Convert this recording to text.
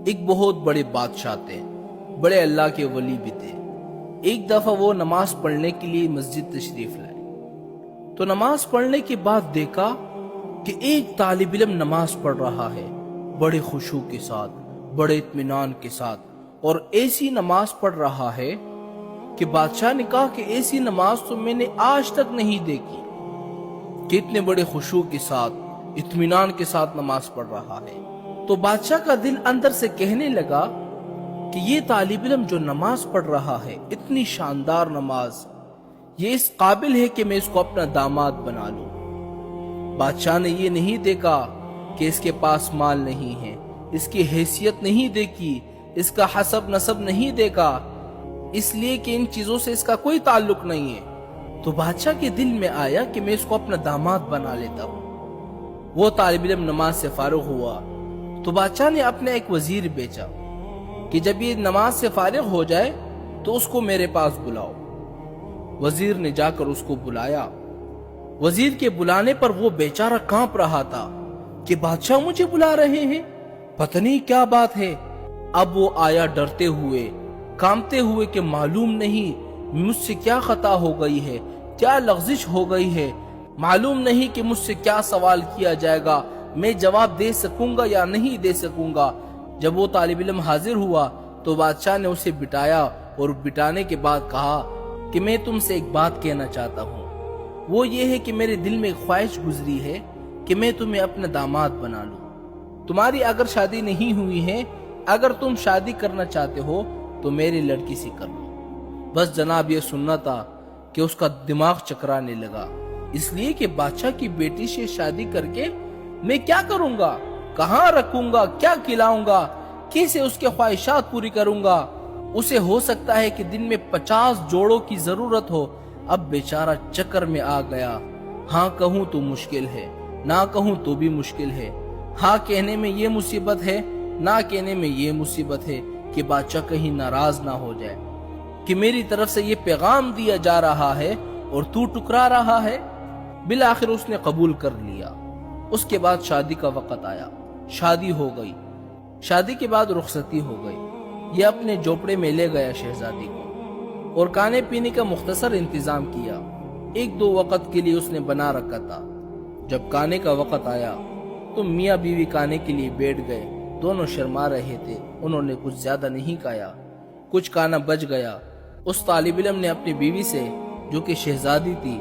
ایک بہت بڑے بادشاہ تھے، بڑے اللہ کے ولی بھی تھے۔ ایک دفعہ وہ نماز پڑھنے کے لیے مسجد تشریف لائے تو نماز پڑھنے کے بعد دیکھا کہ ایک طالب علم نماز پڑھ رہا ہے، بڑے خشوع کے ساتھ، بڑے اطمینان کے ساتھ، اور ایسی نماز پڑھ رہا ہے کہ بادشاہ نے کہا کہ ایسی نماز تو میں نے آج تک نہیں دیکھی کہ اتنے بڑے خشوع کے ساتھ، اطمینان کے ساتھ نماز پڑھ رہا ہے۔ تو بادشاہ کا دل اندر سے کہنے لگا کہ یہ طالب علم جو نماز پڑھ رہا ہے، اتنی شاندار نماز، یہ اس قابل ہے کہ میں اس کو اپنا داماد بنا لوں۔ بادشاہ نے یہ نہیں دیکھا کہ اس کے پاس مال نہیں ہے، اس کی حیثیت نہیں دیکھی، اس کا حسب نسب نہیں دیکھا، اس لیے کہ ان چیزوں سے اس کا کوئی تعلق نہیں ہے۔ تو بادشاہ کے دل میں آیا کہ میں اس کو اپنا داماد بنا لیتا ہوں۔ وہ طالب علم نماز سے فارغ ہوا تو بادشاہ نے اپنا ایک وزیر بھیجا کہ جب یہ نماز سے فارغ ہو جائے تو اس کو میرے پاس بلاؤ۔ وزیر نے جا کر اس کو بلایا۔ وزیر کے بلانے پر وہ بیچارہ کانپ رہا تھا کہ بادشاہ مجھے بلا رہے ہیں، پتہ نہیں کیا بات ہے۔ اب وہ آیا ڈرتے ہوئے، کانپتے ہوئے کہ معلوم نہیں مجھ سے کیا خطا ہو گئی ہے، کیا لغزش ہو گئی ہے، معلوم نہیں کہ مجھ سے کیا سوال کیا جائے گا، میں جواب دے سکوں گا یا نہیں دے سکوں گا۔ جب وہ طالب علم حاضر ہوا تو بادشاہ نے اسے بٹھایا اور بٹھانے کے بعد کہا کہ میں تم سے ایک بات کہنا چاہتا ہوں، وہ یہ ہے کہ میرے دل میں خواہش گزری ہے کہ میں تمہیں اپنا داماد بنا لوں۔ تمہاری اگر شادی نہیں ہوئی ہے، اگر تم شادی کرنا چاہتے ہو تو میری لڑکی سے کر لو۔ بس جناب یہ سننا تھا کہ اس کا دماغ چکرانے لگا، اس لیے کہ بادشاہ کی بیٹی سے شادی کر کے میں کیا کروں گا، کہاں رکھوں گا، کیا کھلاؤں گا، کیسے اس کے خواہشات پوری کروں گا۔ اسے ہو سکتا ہے کہ دن میں 50 جوڑوں کی ضرورت ہو۔ اب بیچارہ چکر میں آ گیا۔ ہاں کہوں تو مشکل ہے، نہ کہوں تو بھی مشکل ہے۔ ہاں کہنے میں یہ مصیبت ہے، نہ کہنے میں یہ مصیبت ہے کہ بادشاہ کہیں ناراض نہ ہو جائے کہ میری طرف سے یہ پیغام دیا جا رہا ہے اور تو ٹکرا رہا ہے۔ بالآخر اس نے قبول کر لیا۔ اس کے بعد شادی کا وقت آیا، شادی ہو گئی۔ شادی کے بعد رخصتی ہو گئی۔ یہ اپنے جھوپڑے میں لے گیا شہزادی کو اور کھانے پینے کا مختصر انتظام کیا۔ 1-2 وقت کے لیے اس نے بنا رکھا تھا۔ جب کھانے کا وقت آیا تو میاں بیوی کھانے کے لیے بیٹھ گئے۔ دونوں شرما رہے تھے، انہوں نے کچھ زیادہ نہیں کھایا، کچھ کھانا بچ گیا۔ اس طالب علم نے اپنی بیوی سے جو کہ شہزادی تھی